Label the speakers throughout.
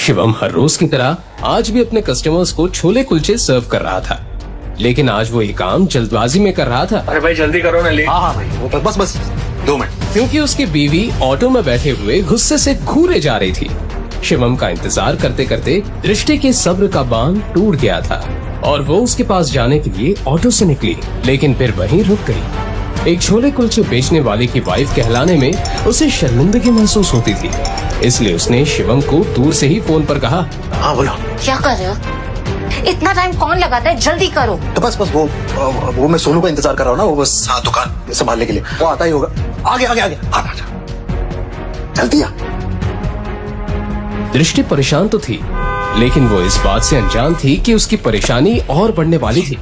Speaker 1: शिवम हर रोज की तरह आज भी अपने कस्टमर्स को छोले कुलचे सर्व कर रहा था, लेकिन आज वो ये काम जल्दबाजी में कर रहा था।
Speaker 2: अरे भाई जल्दी करो ना, लेट।
Speaker 3: हाँ भाई, वो बस 2 मिनट।
Speaker 1: क्योंकि उसकी बीवी ऑटो में बैठे हुए गुस्से से घूरे जा रही थी। शिवम का इंतजार करते करते दृष्टि के सब्र का बांध टूट गया था और वो उसके पास जाने के लिए ऑटो से निकली, लेकिन फिर वहीं रुक गई। एक छोले कुलचे बेचने वाले की वाइफ कहलाने में उसे शर्मिंदगी महसूस होती थी, इसलिए उसने शिवम को दूर से ही फोन पर कहा,
Speaker 3: हाँ बोलो।
Speaker 4: क्या कर रहे हो? इतना टाइम कौन लगाता है, जल्दी करो।
Speaker 3: तो बस वो मैं सोनू का इंतजार कर रहा हूँ ना, वो बस दुकान संभालने के लिए वो आता ही होगा। आगे आ जल्दी आ।
Speaker 1: दृष्टि परेशान तो थी, लेकिन वो इस बात से अनजान थी कि उसकी परेशानी और बढ़ने वाली थी।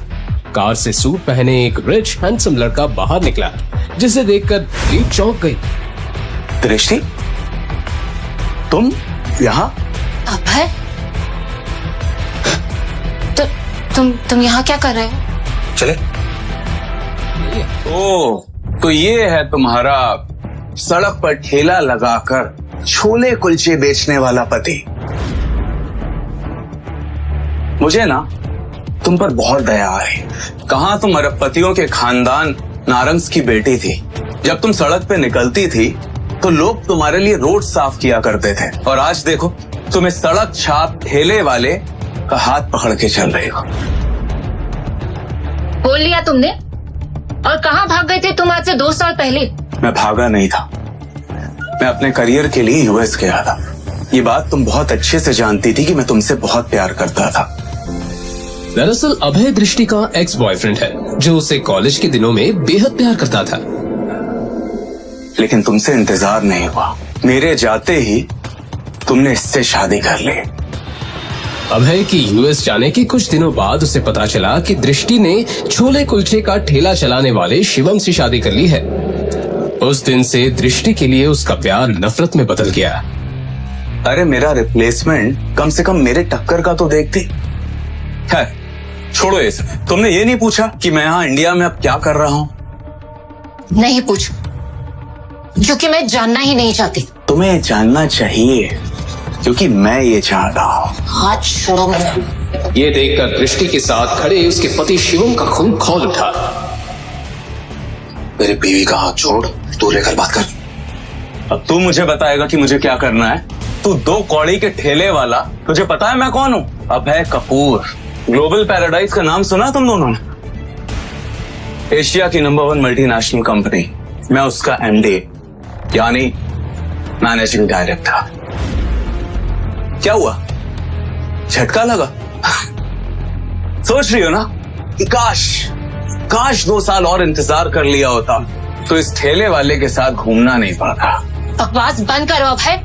Speaker 1: कार से सूट पहने एक रिच हैंडसम लड़का बाहर निकला, जिसे देखकर दृष्टि चौंक गई।
Speaker 3: दृष्टि, तुम यहाँ?
Speaker 4: अभय, तुम यहाँ क्या कर रहे हो?
Speaker 3: चले।
Speaker 2: ओ, तो ये है तुम्हारा सड़क पर ठेला लगाकर छोले कुलचे बेचने वाला पति। मुझे ना तुम पर बहुत दया है। कहाँ तुम अरबपतियों के खानदान नारंग्स की बेटी थी। जब तुम सड़क पे निकलती थी तो लोग तुम्हारे लिए रोड साफ किया करते थे, और आज देखो तुम इस सड़क छाप ठेले वाले का हाथ पकड़ के चल रही हो।
Speaker 4: बोल लिया तुमने? और कहाँ भाग गए थे तुम आज से 2 साल पहले?
Speaker 2: मैं भागा नहीं था, मैं अपने करियर के लिए यूएस गया था। ये बात तुम बहुत अच्छे से जानती थी कि मैं तुमसे बहुत प्यार करता था।
Speaker 1: दरअसल अभय दृष्टि का एक्स बॉयफ्रेंड है, जो उसे कॉलेज के दिनों में बेहद प्यार करता था।
Speaker 2: लेकिन तुमसे इंतजार नहीं हुआ, मेरे जाते ही तुमने इससे शादी कर ली।
Speaker 1: अभय की यूएस जाने के कुछ दिनों बाद उसे पता चला कि दृष्टि ने छोले कुलचे का ठेला चलाने वाले शिवम से शादी कर ली है। उस दिन से दृष्टि के लिए उसका प्यार नफरत में बदल गया।
Speaker 2: अरे मेरा रिप्लेसमेंट कम से कम मेरे टक्कर का तो देखती है। छोड़ो ये सब। तुमने ये नहीं पूछा कि मैं यहाँ इंडिया में अब क्या कर रहा हूँ?
Speaker 4: नहीं पूछा, क्योंकि मैं जानना ही नहीं चाहती।
Speaker 2: तुम्हें जानना चाहिए, क्योंकि मैं ये चाह रहा हूँ।
Speaker 4: हाथ छोड़ो मुझे।
Speaker 1: ये देखकर दृष्टि के साथ खड़े उसके पति शिवम का खून खौल उठा।
Speaker 3: मेरी बीवी का हाथ छोड़, तू लेकर बात कर।
Speaker 2: अब तू मुझे बताएगा कि मुझे क्या करना है? तू 2 कौड़ी के ठेले वाला, तुझे पता है मैं कौन हूँ? अभय कपूर। ग्लोबल पैराडाइज का नाम सुना तुम दोनों ने? एशिया की नंबर 1 मल्टीनेशनल कंपनी, मैं उसका एमडी यानी मैनेजिंग डायरेक्टर। क्या हुआ, झटका लगा? सोच रही हो ना कि काश 2 साल और इंतजार कर लिया होता तो इस ठेले वाले के साथ घूमना नहीं पड़ता।
Speaker 4: बकवास बंद करो अभय।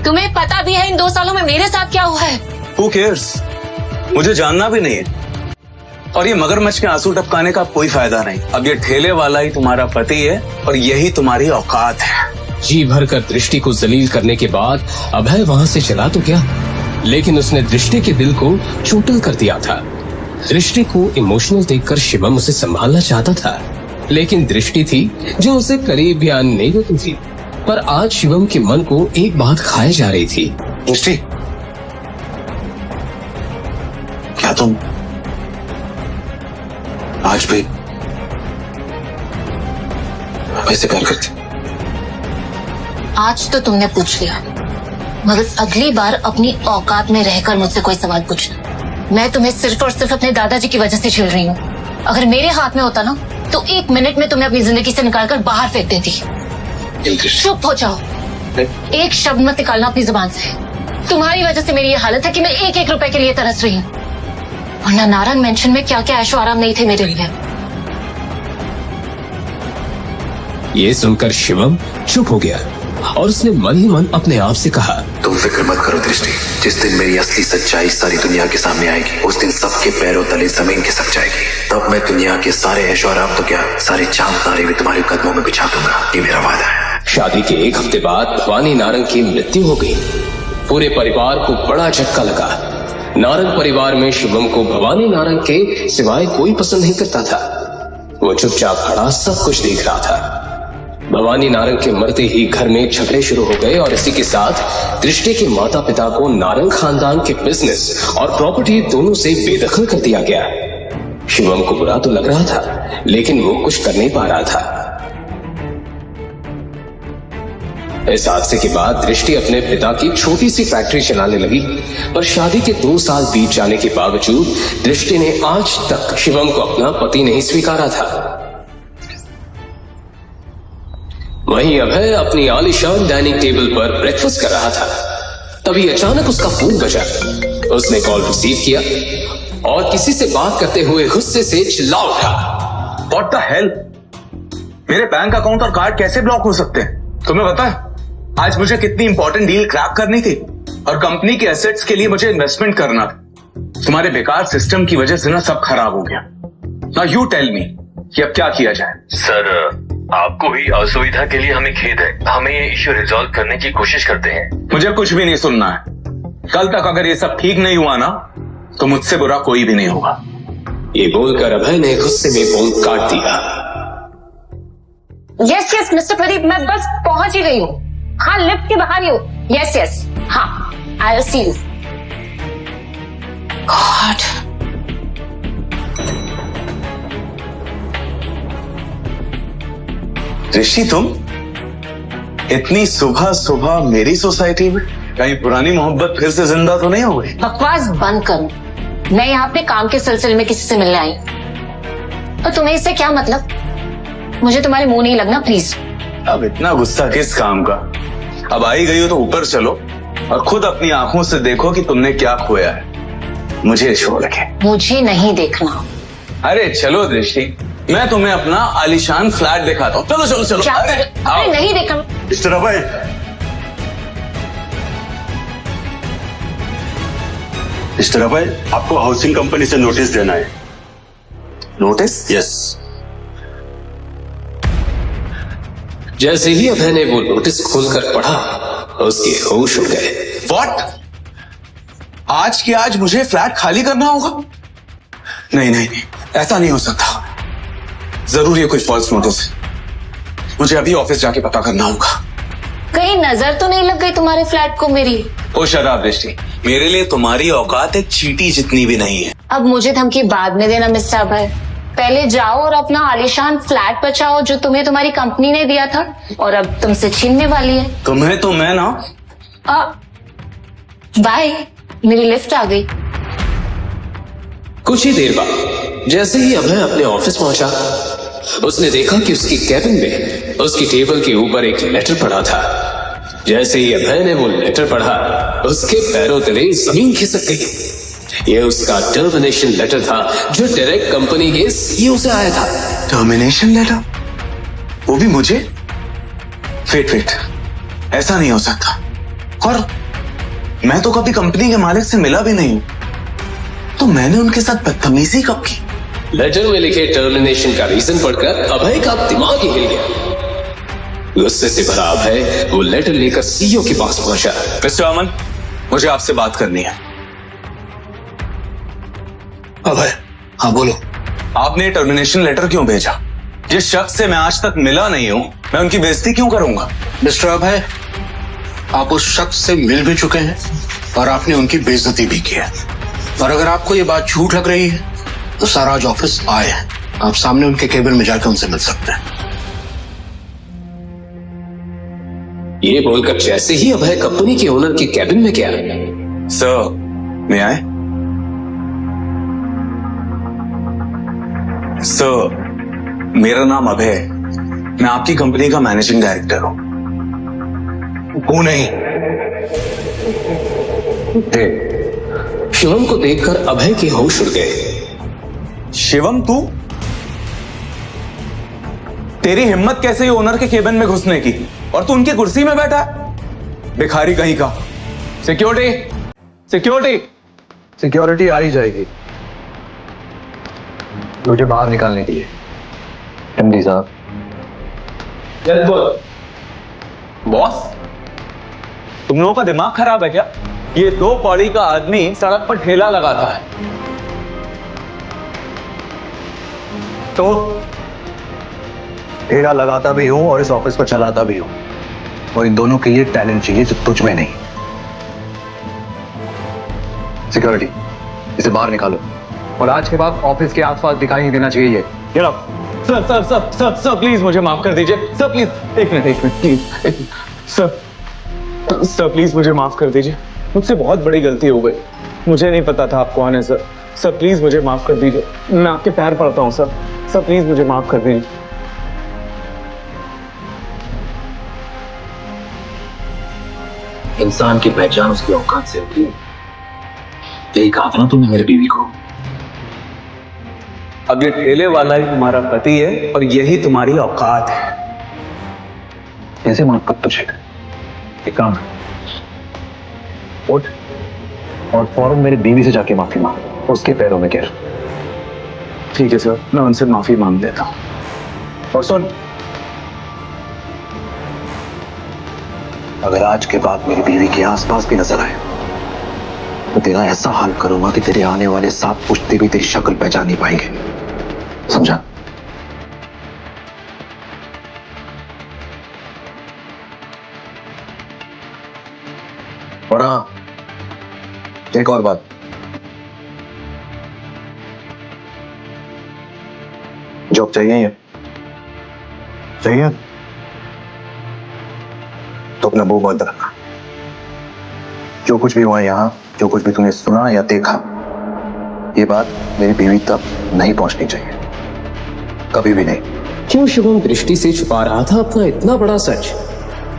Speaker 4: तुम्हें पता भी है इन 2 सालों में मेरे साथ क्या हुआ है?
Speaker 2: Who cares? मुझे जानना भी नहीं है। और ये मगरमच्छ के आंसू टपकाने का कोई फायदा नहीं। अब ये ठेले वाला ही तुम्हारा पति है और यही तुम्हारी औकात है।
Speaker 1: जी भरकर दृष्टि को जलील करने के बाद अभय वहाँ से चला तो गया, लेकिन उसने दृष्टि के दिल को चोटिल कर दिया था। दृष्टि को इमोशनल देखकर शिवम उसे संभालना चाहता था, लेकिन दृष्टि थी जो उसे करीब भी आने नहीं देती थी। पर आज शिवम के मन को एक बात खाए जा रही थी।
Speaker 3: दृष्टि, क्या तुम आज भी वैसे प्यार करती?
Speaker 4: आज तो तुमने पूछ लिया, मगर अगली बार अपनी औकात में रहकर मुझसे कोई सवाल पूछना। मैं तुम्हें सिर्फ और सिर्फ अपने दादाजी की वजह से झेल रही हूँ। अगर मेरे हाथ में होता ना तो 1 मिनट में तुम्हें अपनी जिंदगी से निकालकर बाहर फेंक देती। चुप हो जाओ, एक शब्द मत निकालना अपनी जुबान से। तुम्हारी वजह से मेरी ये हालत है कि मैं 1-1 रुपए के लिए तरस रही हूँ, वरना नारंग मेंशन में क्या क्या ऐशो आराम नहीं थे मेरे लिए।
Speaker 1: ये सुनकर शिवम चुप हो गया और उसने मन ही मन अपने आप से कहा,
Speaker 3: तुम फिक्र मत करो दृष्टि, जिस दिन मेरी असली सच्चाई सारी दुनिया के सामने आएगी उस दिन सबके पैरों तले जमीन खिसक जाएगी। तब मैं दुनिया के सारे ऐशो आराम तो क्या, सारे चांद तारे भी तुम्हारे कदमों में बिछा दूंगा। ये मेरा वादा है।
Speaker 1: शादी के 1 हफ्ते बाद भवानी नारंग की मृत्यु हो गई। पूरे परिवार को बड़ा झटका लगा। नारंग परिवार में शिवम को भवानी नारंग के सिवाय कोई पसंद नहीं करता था। वो चुपचाप खड़ा सब कुछ देख रहा था। भवानी नारंग के मरते ही घर में झगड़े शुरू हो गए और इसी के साथ दृष्टि के माता पिता को नारंग खानदान के बिजनेस और प्रॉपर्टी दोनों से बेदखल कर दिया गया। शिवम को बुरा तो लग रहा था, लेकिन वो कुछ कर नहीं पा रहा था। इस हादसे के बाद दृष्टि अपने पिता की छोटी सी फैक्ट्री चलाने लगी, पर शादी के 2 साल बीत जाने के बावजूद दृष्टि ने आज तक शिवम को अपना पति नहीं स्वीकारा था। वहीं अभय अपनी आलीशान डाइनिंग टेबल पर ब्रेकफास्ट कर रहा था। तभी अचानक उसका फोन बजा। उसने कॉल रिसीव किया और किसी से बात करते हुए गुस्से से चिल्ला उठा,
Speaker 2: What the hell? मेरे बैंक अकाउंट और कार्ड कैसे ब्लॉक हो सकते हैं? तुम्हें पता है आज मुझे कितनी इंपॉर्टेंट डील क्रैक करनी थी और कंपनी के एसेट्स के लिए मुझे इन्वेस्टमेंट करना था। तुम्हारे बेकार सिस्टम की वजह से ना सब खराब हो गया। नाउ यू टेल मी कि अब क्या किया जाए।
Speaker 5: सर, आपको हुई असुविधा के लिए हमें खेद है। हमें ये इश्यू रिजॉल्व करने की कोशिश करते हैं।
Speaker 2: मुझे कुछ भी नहीं सुनना है। कल तक अगर ये सब ठीक नहीं हुआ ना तो मुझसे बुरा कोई भी नहीं होगा।
Speaker 1: ये बोलकर अभय ने गुस्से में फोन काट दिया।
Speaker 4: यस यस मिस्टर प्रदीप, मैं बस पहुंच ही गई हूँ। हाँ, लिफ्ट के बाहर ही हूँ। यस यस, हाँ, I will see you. God,
Speaker 2: Rishi तुम इतनी सुबह सुबह मेरी सोसाइटी में? कहीं पुरानी मोहब्बत फिर से जिंदा तो नहीं हो गई?
Speaker 4: बकवास बंद करो। मैं यहाँ अपने काम के सिलसिले में किसी से मिलने आई, और तुम्हें इससे क्या मतलब? मुझे तुम्हारे मुंह नहीं लगना, प्लीज।
Speaker 2: अब इतना गुस्सा किस काम का? अब आई गई हो तो ऊपर चलो और खुद अपनी आंखों से देखो कि तुमने क्या खोया है। मुझे छोड़ के
Speaker 4: मुझे नहीं देखना।
Speaker 2: अरे चलो दृष्टि, मैं तुम्हें अपना आलीशान फ्लैट दिखाता हूँ। चलो चलो चलो।
Speaker 4: क्या? अरे नहीं देखना।
Speaker 6: मिस्टर अभय, मिस्टर अभय, आपको हाउसिंग कंपनी से नोटिस देना है।
Speaker 2: नोटिस?
Speaker 6: यस।
Speaker 1: जैसे ही अभय ने वो नोटिस खोलकर पढ़ा, उसके होश उड़ गए।
Speaker 2: व्हाट? आज के आज मुझे फ्लैट खाली करना होगा? नहीं नहीं नहीं, ऐसा नहीं हो सकता। जरूर ये कोई फॉल्स नोटिस है। मुझे अभी ऑफिस जाके पता करना होगा।
Speaker 4: कहीं नजर तो नहीं लग गई तुम्हारे फ्लैट को मेरी?
Speaker 2: ओ शराब दृष्टि, मेरे लिए तुम्हारी औकात एक चींटी जितनी भी नहीं है।
Speaker 4: अब मुझे धमकी बाद में देना मिस्टर अभय। पहले जाओ और अपना आलीशान फ्लैट बचाओ जो तुम्हें तुम्हारी कंपनी ने दिया था और अब तुमसे छीनने वाली है।
Speaker 2: तुम्हें तो मैं ना।
Speaker 4: बाय, मेरी लिफ्ट आ गई।
Speaker 1: कुछ ही देर बाद जैसे ही अभय अपने ऑफिस पहुंचा, उसने देखा कि उसकी कैबिन में उसकी टेबल के ऊपर एक लेटर पड़ा था। जैसे ही अभय ने वो लेटर पढ़ा, उसके पैरों तले जमीन खिसक गई। ये उसका टर्मिनेशन लेटर था जो डायरेक्ट कंपनी के सीईओ से आया था।
Speaker 2: Termination letter? वो भी मुझे? वेट, ऐसा नहीं हो सकता। और मैं तो कभी कंपनी के मालिक से मिला भी नहीं हूं, तो मैंने उनके साथ बदतमीजी कब की?
Speaker 1: लेटर में लिखे टर्मिनेशन का रीजन पढ़कर अभय का दिमाग ही हिल गया। गुस्से से भरा अभय वो लेटर लेकर सीईओ के पास पहुंचा।
Speaker 2: मिस्टर अमन, मुझे आपसे बात करनी है।
Speaker 6: अभय, हाँ बोलो।
Speaker 2: आपने टर्मिनेशन लेटर क्यों भेजा? जिस शख्स से मैं आज तक मिला नहीं हूं, मैं उनकी बेइज्जती क्यों करूंगा?
Speaker 6: मिस्टर अभय, आप उस शख्स से मिल भी चुके हैं और आपने उनकी बेइज्जती भी की है। और अगर आपको ये बात झूठ लग रही है तो सर आज ऑफिस आए हैं, आप सामने उनके केबिन में जाकर उनसे मिल सकते हैं।
Speaker 1: ये बोलकर जैसे ही अभय कंपनी के ओनर के कैबिन में गया।
Speaker 2: सर, मैं आए? सर, मेरा नाम अभय है। मैं आपकी कंपनी का मैनेजिंग डायरेक्टर हूं। वो नहीं।
Speaker 1: शिवम को देखकर अभय के होश उड़ गए।
Speaker 2: शिवम, तू? तेरी हिम्मत कैसे ओनर के केबिन में घुसने की? और तू उनकी कुर्सी में बैठा है? भिखारी कहीं का।
Speaker 7: सिक्योरिटी आ ही जाएगी। मुझे बाहर निकालने के लिए। एमडी साहब।
Speaker 2: बॉस, तुम लोगों का दिमाग खराब है क्या? ये 2 कौड़ी का आदमी सड़क पर ठेला लगाता है तो
Speaker 3: ठेला लगाता भी हूँ और इस ऑफिस को चलाता भी हूँ, और इन दोनों के लिए टैलेंट चाहिए जो तुझ में नहीं। सिक्योरिटी, इसे बाहर निकालो और आज के बाद ऑफिस के आसपास दिखाई नहीं देना चाहिए ये।
Speaker 2: Get up. Sir sir sir sir sir please मुझे माफ कर दीजिए सर, प्लीज एक मिनट प्लीज सर प्लीज मुझे माफ कर दीजिए, मुझसे बहुत बड़ी गलती हो गई, मुझे नहीं पता था आप कौन है सर प्लीज मुझे माफ कर दीजिए, मैं आपके पैर पड़ता हूँ सर प्लीज मुझे माफ कर दीजिए।
Speaker 3: इंसान की पहचान उसकी औकात से होती है। यही कहा था ना तुमने मेरी बीवी को।
Speaker 2: अब ये ठेले वाला ही तुम्हारा पति है और यही तुम्हारी औकात है।
Speaker 3: कैसे माफ कर तुझे? एक काम है, उठ और फौरन मेरी बीवी से जाके माफी मांग, उसके पैरों में गिर।
Speaker 2: ठीक है सर, मैं उनसे माफी मांग लेता हूँ।
Speaker 3: और सुन, अगर आज के बाद मेरी बीवी के आसपास भी नजर आए तो तेरा ऐसा हाल करूंगा कि तेरे आने वाले 7 पुश्ते भी तेरी शक्ल पहचान नहीं पाएंगे, समझा? और हाँ, एक और बात, जॉब चाहिए तो अपना मुंह बंद रखना। जो कुछ भी हुआ यहाँ, जो कुछ भी तूने सुना या देखा, ये बात मेरी बीवी तक नहीं पहुंचनी चाहिए, कभी भी नहीं।
Speaker 1: क्यों शुभम दृष्टि से छुपा रहा था अपना इतना बड़ा सच?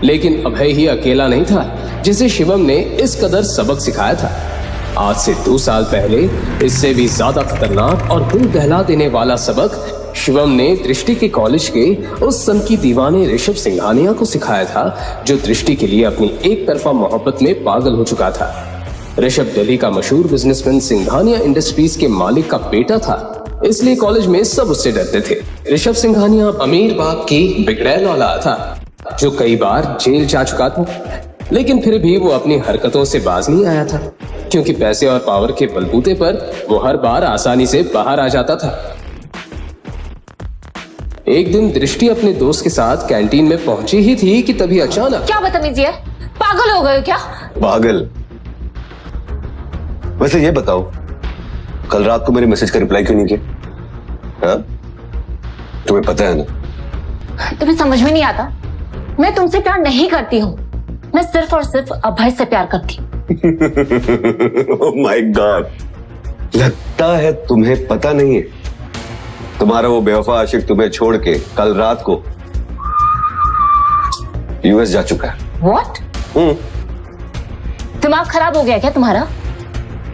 Speaker 1: लेकिन अभय ही अकेला नहीं था जिसे शिवम ने इस कदर सबक सिखाया था। आज से 2 साल पहले इससे भी ज्यादा खतरनाक और दिल दहला देने वाला सबक शिवम ने दृष्टि के कॉलेज के उस सन की दीवाने ऋषभ सिंघानिया को सिखाया था, जो दृष्टि के लिए अपनी एक तरफा मोहब्बत में पागल हो चुका था। ऋषभ दिल्ली का मशहूर बिजनेसमैन सिंघानिया इंडस्ट्रीज के मालिक का बेटा था, इसलिए कॉलेज में सब उससे डरते थे। ऋषभ सिंघानिया अमीर बाप की बिगड़ैल औलाद था, जो कई बार जेल जा चुका था, लेकिन फिर भी वो अपनी हरकतों से बाज नहीं आया था, क्योंकि पैसे और पावर के बलबूते पर वो हर बार आसानी से बाहर आ जाता था। एक दिन दृष्टि अपने दोस्त के साथ कैंटीन में पहुंची ही थी कि तभी अचानक।
Speaker 4: क्या बदतमीजी है, पागल हो गए हो क्या?
Speaker 8: पागल? वैसे ये बताओ, कल रात को मेरे मैसेज का रिप्लाई क्यों नहीं किया? हाँ? तुम्हें पता है ना?
Speaker 4: तुम्हें समझ में नहीं आता, मैं तुमसे प्यार नहीं करती हूँ, मैं सिर्फ और सिर्फ अभय से प्यार करती हूँ।
Speaker 8: ओह माय गॉड, लगता है तुम्हें पता नहीं है, तुम्हारा वो बेवफा आशिक तुम्हें छोड़ के कल रात को यूएस जा चुका है।
Speaker 4: What? दिमाग खराब हो गया क्या तुम्हारा?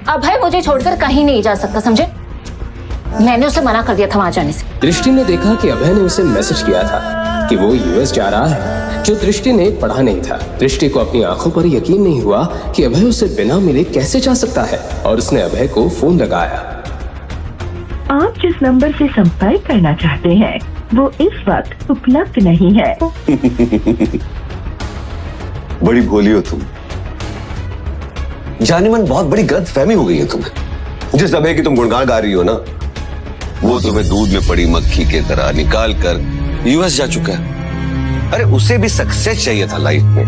Speaker 4: अभय मुझे छोड़कर कहीं नहीं जा सकता, समझे? मैंने उसे मना कर दिया था वहां जाने से।
Speaker 1: दृष्टि ने देखा कि अभय ने उसे मैसेज किया था कि वो यूएस जा रहा है, जो दृष्टि ने पढ़ा नहीं था। दृष्टि को अपनी आंखों पर यकीन नहीं हुआ कि अभय उसे बिना मिले कैसे जा सकता है, और उसने अभय को फोन लगाया।
Speaker 9: आप जिस नंबर से संपर्क करना चाहते हैं वो इस वक्त उपलब्ध नहीं है।
Speaker 8: बड़ी भोली हो तुम, जाने मन बहुत बड़ी गलतफहमी हो गई है तुम्हें। जिस अभय की तुम गुणगान गा रही हो ना, वो तुम्हें दूध में पड़ी मक्खी के तरह निकाल कर यूएस जा चुका है। अरे उसे भी सक्सेस चाहिए था लाइफ में,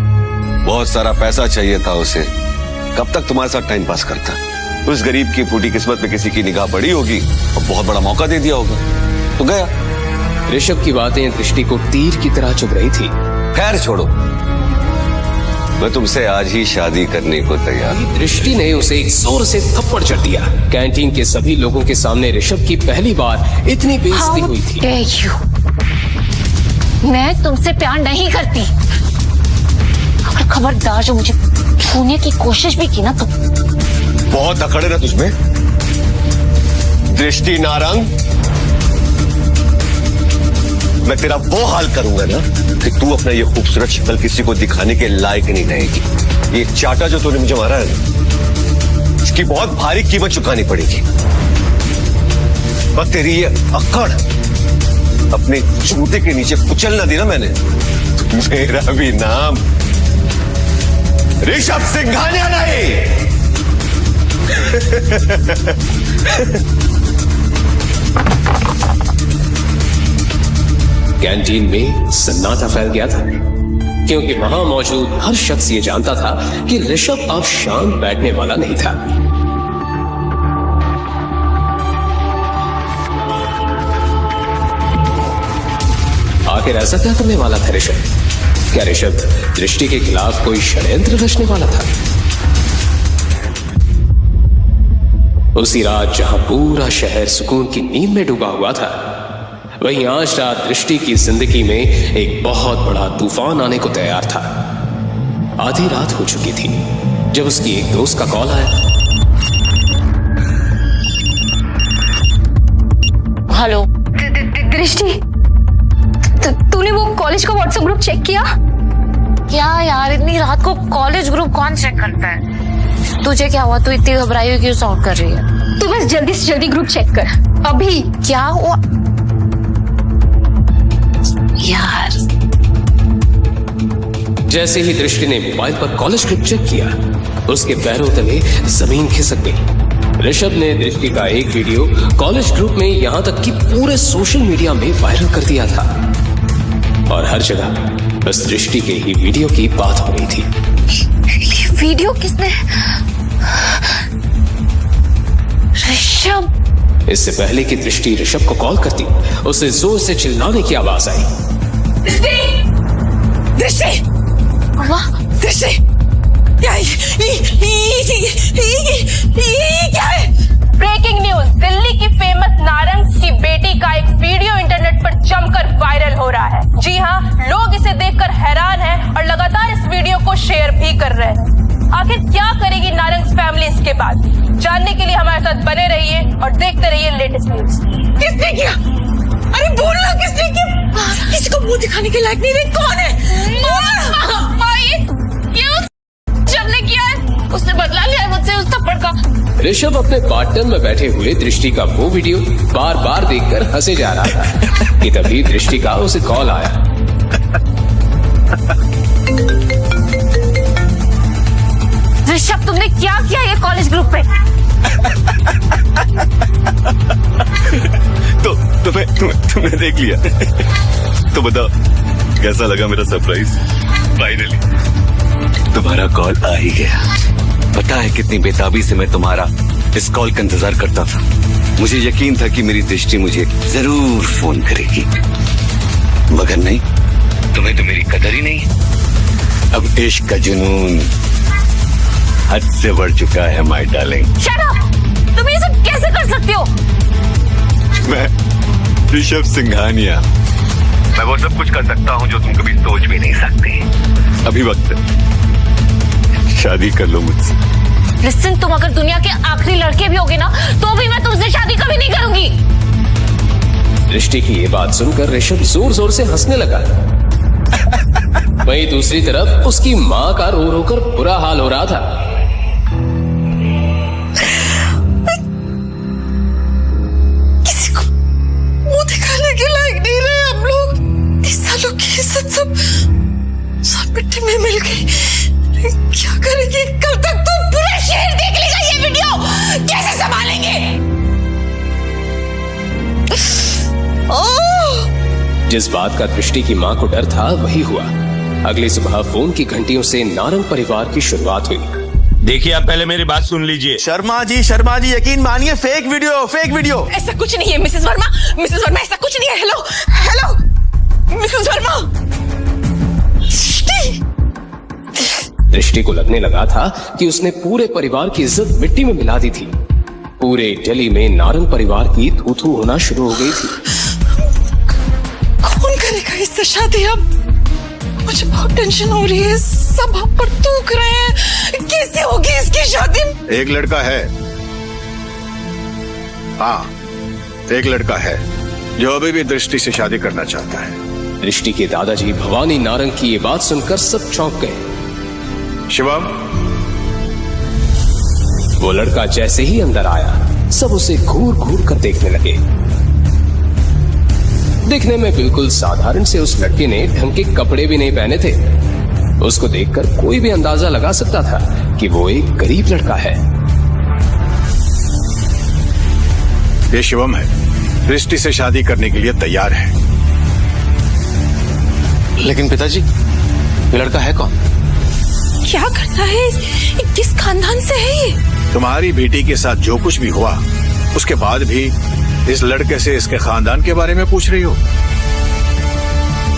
Speaker 8: बहुत सारा पैसा चाहिए था उसे। कब तक तुम्हारे साथ टाइम पास करता? उस गरीब की फूटी किस्मत में किसी की निगाह पड़ी होगी और बहुत बड़ा मौका दे दिया होगा तो गया।
Speaker 1: ऋषभ की बातें दृष्टि को तीर की तरह चुभ रही थी।
Speaker 8: खैर छोड़ो, मैं तुमसे आज ही शादी करने को तैयार।
Speaker 1: दृष्टि ने उसे एक जोर से थप्पड़ जड़ दिया। कैंटीन के सभी लोगों के सामने ऋषभ की पहली बार इतनी बेइज्जती हुई थी।
Speaker 4: मैं तुमसे प्यार नहीं करती, अगर खबरदार जो मुझे छूने की कोशिश भी की ना तो।
Speaker 8: बहुत अकड़ है ना तुझमें, दृष्टि नारंग। मैं तेरा वो हाल करूंगा ना कि तू अपना ये खूबसूरत शक्ल किसी को दिखाने के लायक नहीं रहेगी। ये चाटा जो तूने मुझे मारा है ना, इसकी बहुत भारी कीमत चुकानी पड़ेगी। और तेरी ये अकड़ अपने जूते के नीचे कुचल ना दी ना मैंने, मेरा भी नाम ऋषभ सिंघानिया नहीं।
Speaker 1: कैंटीन में सन्नाटा फैल गया था, क्योंकि वहां मौजूद हर शख्स ये जानता था कि ऋषभ अब शांत बैठने वाला नहीं था। आखिर ऐसा क्या करने वाला था ऋषभ? क्या ऋषभ दृष्टि के खिलाफ कोई षड्यंत्र रचने वाला था? उसी रात जहां पूरा शहर सुकून की नींद में डूबा हुआ था, वहीं आज रात दृष्टि की जिंदगी में एक बहुत बड़ा तूफान आने को तैयार था। आधी रात हो चुकी थी जब उसकी एक दोस्त का कॉल आया।
Speaker 4: हेलो
Speaker 10: दृष्टि, तूने वो कॉलेज का व्हाट्सएप ग्रुप चेक किया?
Speaker 4: क्या यार, इतनी रात को कॉलेज ग्रुप कौन चेक करता है? तुझे क्या हुआ? तू इतनी घबराई हुई क्यों साउंड कर रही है?
Speaker 10: तू बस जल्दी से जल्दी ग्रुप चेक कर अभी।
Speaker 4: क्या हुआ यार?
Speaker 1: जैसे ही दृष्टि ने मोबाइल पर कॉलेज ग्रुप चेक किया, उसके पैरों तले जमीन खिसक गई। ऋषभ ने दृष्टि का एक वीडियो कॉलेज ग्रुप में, यहां तक कि पूरे सोशल मीडिया में वायरल कर दिया था, और हर जगह बस दृष्टि के ही वीडियो की बात हो रही थी।
Speaker 10: वीडियो किसने? ऋषभ।
Speaker 1: इससे पहले कि दृष्टि ऋषभ को कॉल करती, उसे जोर से चिल्लाने की आवाज आई।
Speaker 10: दृष्टि! दृष्टि! क्या है? ब्रेकिंग न्यूज, दिल्ली की फेमस नारंग की बेटी का एक वीडियो इंटरनेट पर जमकर वायरल हो रहा है। जी हाँ, लोग इसे देखकर हैरान हैं और लगातार इस वीडियो को शेयर भी कर रहे हैं। आखिर क्या करेगी नारंग फैमिली इसके बाद? जानने के लिए हमारे साथ बने रहिए और देखते रहिए लेटेस्ट न्यूज। किसने किया? अरे बोलना, किसने किया? किसी को मुंह दिखाने के लायक नहीं रही। कौन है? ने किया है, उसने बदला लिया है मुझसे उस थप्पड़ का।
Speaker 1: ऋषभ अपने पार्टनर में बैठे हुए दृष्टि का वो वीडियो बार बार देखकर हंसे जा रहा था कि तभी दृष्टि का उसे कॉल आया।
Speaker 10: ऋषभ, तुमने क्या किया ये कॉलेज ग्रुप पे?
Speaker 11: तुमने देख लिया तो बताओ कैसा लगा मेरा सरप्राइज? फाइनली तुम्हारा कॉल आ ही गया।
Speaker 8: पता है कितनी बेताबी से मैं तुम्हारा इस कॉल का इंतजार करता था। मुझे यकीन था कि मेरी दृष्टि मुझे जरूर फोन करेगी, मगर नहीं, तुम्हें तो मेरी कदर ही नहीं। अब इश्क का जुनून हद से बढ़ चुका है माय डार्लिंग।
Speaker 10: Shut up! तुम ये सब कैसे कर सकते हो?
Speaker 11: मैं ऋषभ सिंघानिया, मैं वो सब कुछ कर सकता हूँ जो तुम कभी सोच भी नहीं सकती। अभी वक्त है, शादी कर लो मुझसे।
Speaker 10: लिसन, तुम अगर दुनिया के आखिरी लड़के भी होगे ना, तो भी मैं तुमसे शादी कभी नहीं करूंगी।
Speaker 1: दृष्टि की ये बात सुनकर ऋषभ जोर जोर से हंसने लगा। वहीं दूसरी तरफ उसकी माँ का रो रो कर बुरा हाल हो रहा था।
Speaker 10: किसी को मुंह दिखाने के लायक नहीं रहे हम लोग। 30 सालों की इज्जत सब मिट्टी में मिल गई। क्या करेंगे? कल तक तो पूरा शहर देख लेगा ये वीडियो। कैसे संभालेंगे?
Speaker 1: जिस बात का दृष्टि की माँ को डर था वही हुआ। अगली सुबह फोन की घंटियों से नारंग परिवार की शुरुआत हुई।
Speaker 12: देखिए, आप पहले मेरी बात सुन लीजिए।
Speaker 13: शर्मा जी यकीन मानिए, फेक वीडियो।
Speaker 10: ऐसा कुछ नहीं है मिसेस वर्मा, ऐसा कुछ नहीं है। Hello Mrs Verma.
Speaker 1: दृष्टि को लगने लगा था कि उसने पूरे परिवार की इज्जत मिट्टी में मिला दी थी। पूरे दिल्ली में नारंग परिवार की थू-थू होना शुरू हो गई थी।
Speaker 10: कौन करेगा इससे शादी? अब मुझे बहुत टेंशन हो रही है। सब हम पर थूक रहे हैं। कैसे होगी इसकी शादी?
Speaker 11: एक लड़का है, हाँ, एक लड़का है जो अभी भी दृष्टि से शादी करना चाहता है।
Speaker 1: दृष्टि के दादाजी भवानी नारंग की ये बात सुनकर सब चौंक गए।
Speaker 11: शिवम,
Speaker 1: वो लड़का जैसे ही अंदर आया, सब उसे घूर घूर कर देखने लगे। दिखने में बिल्कुल साधारण से उस लड़के ने ढंग के कपड़े भी नहीं पहने थे। उसको देखकर कोई भी अंदाजा लगा सकता था कि वो एक गरीब लड़का है।
Speaker 11: ये शिवम है, दृष्टि से शादी करने के लिए तैयार है।
Speaker 6: लेकिन पिताजी, ये लड़का है कौन?
Speaker 10: क्या करता है? किस खानदान से है ये?
Speaker 11: तुम्हारी बेटी के साथ जो कुछ भी हुआ, उसके बाद भी इस लड़के से इसके खानदान के बारे में पूछ रही हो?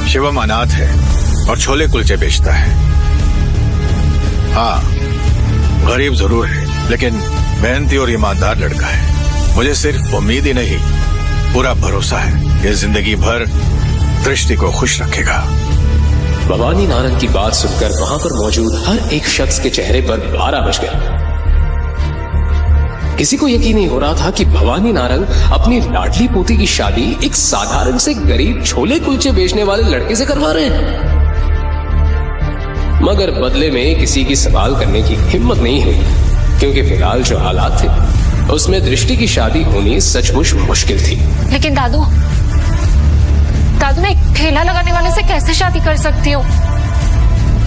Speaker 11: शिवम अनाथ है और छोले कुलचे बेचता है। हाँ, गरीब जरूर है, लेकिन मेहनती और ईमानदार लड़का है। मुझे सिर्फ उम्मीद ही नहीं, पूरा भरोसा है कि जिंदगी भर दृष्टि को खुश रखेगा।
Speaker 1: भवानी नारंग की बात सुनकर वहां पर मौजूद हर एक शख्स के चेहरे पर भारा बच गया। किसी को यकीन नहीं हो रहा था कि भवानी नारंग अपनी लाडली पोती की शादी एक साधारण से गरीब छोले कुलचे बेचने वाले लड़के से करवा रहे हैं। मगर बदले में किसी की सवाल करने की हिम्मत नहीं हुई, क्योंकि फिलहाल जो हालात थे उसमें दृष्टि की शादी होनी सचमुच मुश्किल थी।
Speaker 4: लेकिन दादू मैं एक ठेला लगाने वाले से कैसे शादी कर सकती हूँ?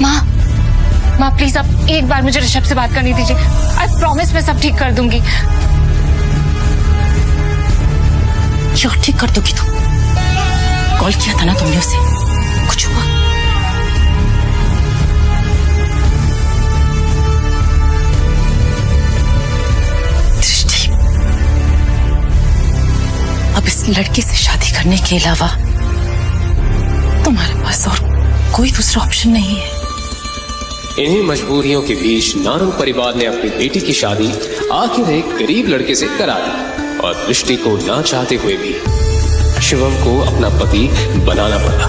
Speaker 4: माँ प्लीज आप एक बार मुझे ऋषभ से बात करने दीजिए। आई प्रॉमिस मैं सब ठीक कर दूंगी।
Speaker 10: क्यों ठीक कर दोगी तुम? कॉल किया था ना तुमने उसे, कुछ हुआ? दृष्टि, अब इस लड़के से शादी करने के अलावा तुम्हारे पास और कोई दूसरा ऑप्शन नहीं है।
Speaker 1: इन्हीं मजबूरियों के बीच नारंग परिवार ने अपनी बेटी की शादी आखिर एक गरीब लड़के से करा दी और दृष्टि को ना चाहते हुए भी शिवम को अपना पति बनाना पड़ा।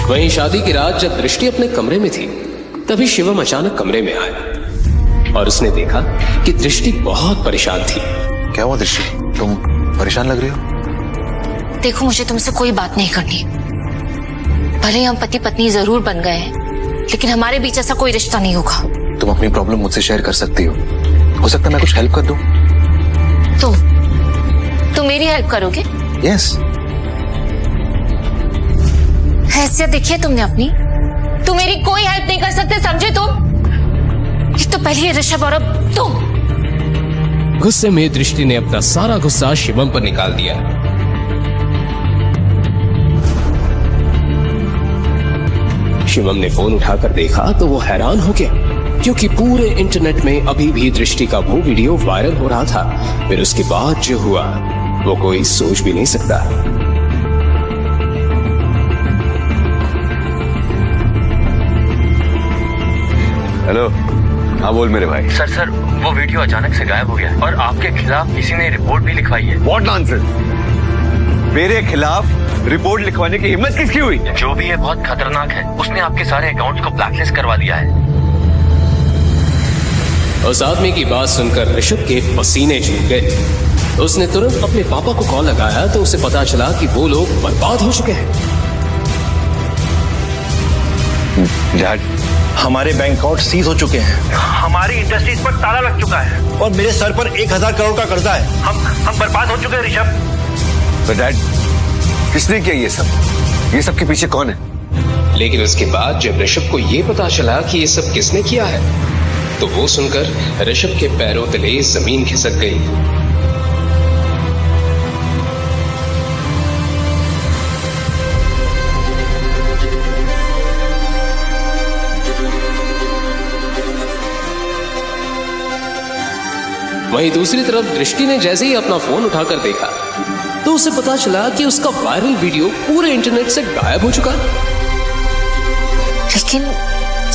Speaker 1: वहीं शादी की रात जब दृष्टि अपने कमरे में थी, तभी शिवम अचानक कमरे में आया और उसने देखा कि दृष्टि बहुत परेशान थी।
Speaker 6: क्या हुआ दृष्टि, तुम परेशान लग रही हो?
Speaker 4: देखो, मुझे तुमसे कोई बात नहीं करनी। भले हम पति पत्नी जरूर बन गए हैं, लेकिन हमारे बीच ऐसा कोई रिश्ता नहीं होगा।
Speaker 6: तुम अपनी प्रॉब्लम मुझसे शेयर कर सकती हो सकता है मैं कुछ हेल्प कर दूं।
Speaker 4: तुम मेरी हेल्प करोगे?
Speaker 6: यस।
Speaker 4: हैसियत देखिए तुमने अपनी। तुम मेरी कोई हेल्प नहीं कर सकते, समझे तुम? एक तो पहले ऋषभ और अब तुम।
Speaker 1: गुस्से में दृष्टि ने अपना सारा गुस्सा शिवम पर निकाल दिया। शिवम ने फोन उठाकर देखा तो वो हैरान हो गया, क्योंकि पूरे इंटरनेट में अभी भी दृष्टि का वो वीडियो वायरल हो रहा था। फिर उसके बाद जो हुआ वो कोई सोच भी नहीं सकता।
Speaker 8: हेलो, हाँ बोल मेरे भाई।
Speaker 5: सर वो वीडियो अचानक से गायब हो गया और आपके खिलाफ किसी ने रिपोर्ट भी लिखवाई है।
Speaker 8: What nonsense? मेरे खिलाफ रिपोर्ट लिखवाने की हिम्मत किसकी हुई?
Speaker 5: जो भी है बहुत खतरनाक है। उसने आपके सारे अकाउंट्स को ब्लैकलिस्ट करवा दिया है।
Speaker 1: उस आदमी की बात सुनकर ऋषभ के पसीने छूट गए। उसने तुरंत अपने पापा को कॉल लगाया तो उसे पता चला कि वो लोग बर्बाद हो चुके हैं।
Speaker 13: डैड, हमारे बैंक अकाउंट सीज हो चुके हैं, हमारी इंडस्ट्रीज पर ताला लग चुका है और मेरे सर पर 1000 करोड़ का कर्जा है। हम बर्बाद हो चुके हैं ऋषभ।
Speaker 8: तो डैड, किसने किया ये सब? ये सब के पीछे कौन है?
Speaker 1: लेकिन उसके बाद जब ऋषभ को ये पता चला कि ये सब किसने किया है, तो वो सुनकर ऋषभ के पैरों तले जमीन खिसक गई। वहीं दूसरी तरफ दृष्टि ने जैसे ही अपना फोन उठाकर देखा तो उसे पता चला कि उसका वायरल वीडियो पूरे इंटरनेट से गायब हो चुका।
Speaker 4: लेकिन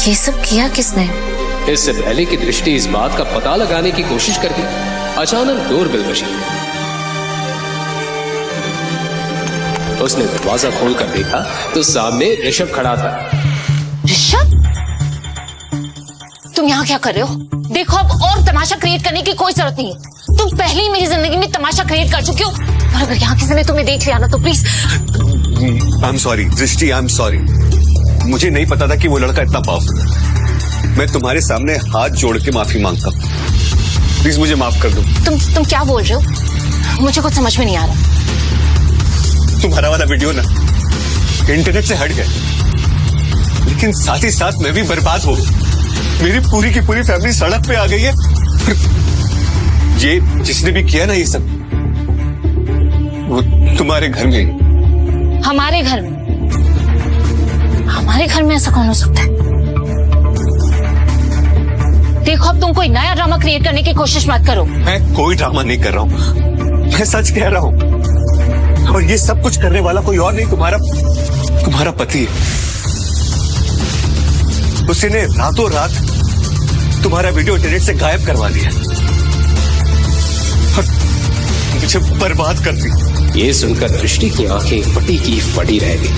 Speaker 4: ये सब किया किसने?
Speaker 1: इससे पहले कि दृष्टि इस बात का पता लगाने की कोशिश करती, अचानक डोरबेल बजी। उसने दरवाजा खोलकर देखा तो सामने ऋषभ खड़ा था।
Speaker 4: ऋषभ, तुम यहाँ क्या कर रहे हो? देखो, अब और तमाशा क्रिएट करने की कोई जरूरत नहीं है। तुम पहले ही मेरी जिंदगी में तमाशा क्रिएट कर चुके हो, और अगर यहाँ किसी ने तुम्हें देख लिया ना तो प्लीज।
Speaker 8: आई एम सॉरी दृष्टि, आई एम सॉरी। मुझे नहीं पता था कि वो लड़का इतना पावरफुल है। मैं तुम्हारे सामने हाथ जोड़ के माफी मांगता हूँ, प्लीज मुझे माफ कर दो।
Speaker 4: तुम क्या बोल रहे हो? मुझे कुछ समझ में नहीं आ रहा।
Speaker 8: तुम्हारा वाला वीडियो ना इंटरनेट से हट गया, लेकिन साथ ही साथ मैं भी बर्बाद हो गई। मेरी पूरी की पूरी फैमिली सड़क पे आ गई है। ये जिसने भी किया ना ये सब, वो तुम्हारे घर में।
Speaker 4: हमारे घर में? हमारे घर में ऐसा कौन हो सकता है? देखो, अब तुम कोई नया ड्रामा क्रिएट करने की कोशिश मत करो।
Speaker 11: मैं कोई ड्रामा नहीं कर रहा हूँ, मैं सच कह रहा हूँ। और ये सब कुछ करने वाला कोई और नहीं, तुम्हारा पति है। उसने रातों रात तुम्हारा वीडियो इंटरनेट से गायब करवा दिया और मुझे बर्बाद कर दी।
Speaker 1: ये सुनकर दृष्टि की आंखें फटी की फटी रह गई।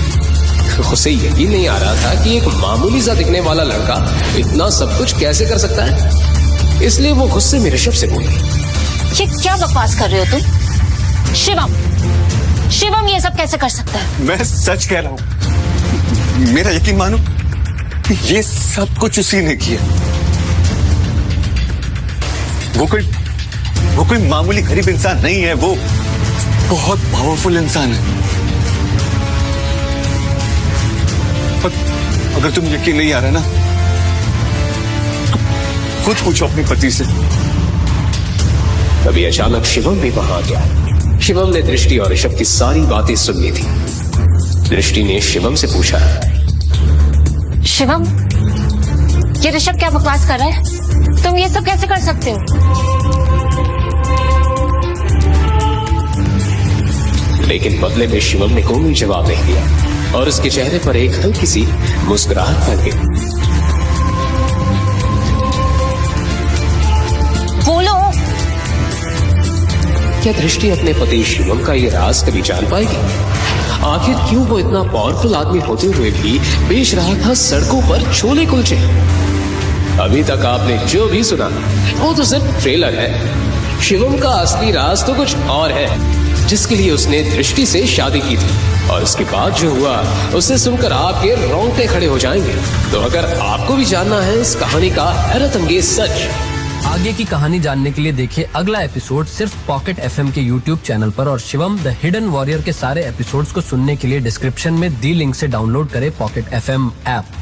Speaker 1: उसे यकीन नहीं आ रहा था कि एक मामूली सा दिखने वाला लड़का इतना सब कुछ कैसे कर सकता है। इसलिए वो गुस्से में ऋषभ से बोली,
Speaker 4: ये क्या बकवास कर रहे हो तुम? शिवम ये सब कैसे कर सकता है?
Speaker 11: मैं सच कह रहा हूं, मेरा यकीन मानो, ये सब कुछ उसी ने किया। वो कोई मामूली गरीब इंसान नहीं है, वो बहुत पावरफुल इंसान है। अगर तुम यकीन नहीं आ रहा ना, तो खुद पूछो अपने पति से।
Speaker 1: तभी अचानक शिवम भी वहां आ गया। शिवम ने दृष्टि और ऋषभ की सारी बातें सुन ली थी। दृष्टि ने शिवम से पूछा,
Speaker 4: शिवम, ये ऋषभ क्या बकवास कर रहा है? तुम ये सब कैसे कर सकते हो?
Speaker 1: लेकिन बदले में शिवम ने कोई जवाब नहीं दिया और उसके चेहरे पर एक हल्की सी मुस्कुराहट फैल गई।
Speaker 4: बोलो,
Speaker 1: क्या दृष्टि अपने पति शिवम का ये राज कभी जान पाएगी? आखिर क्यों वो इतना पावरफुल आदमी होते हुए भी बेच रहा था सड़कों पर छोले कुलचे? अभी तक आपने जो भी सुना वो तो सिर्फ ट्रेलर है। शिवम का असली राज तो कुछ और है, जिसके लिए उसने दृष्टि से शादी की थी। और उसके बाद जो हुआ उसे सुनकर आपके रोंगटे खड़े हो जाएंगे। तो अगर आपको भी जानना है इस कहानी का हैरत अंगेज सच,
Speaker 14: आगे की कहानी जानने के लिए देखिए अगला एपिसोड सिर्फ पॉकेट FM के YouTube चैनल पर। और शिवम द हिडन वॉरियर के सारे एपिसोड्स को सुनने के लिए डिस्क्रिप्शन में दी लिंक से डाउनलोड करें पॉकेट FM ऐप।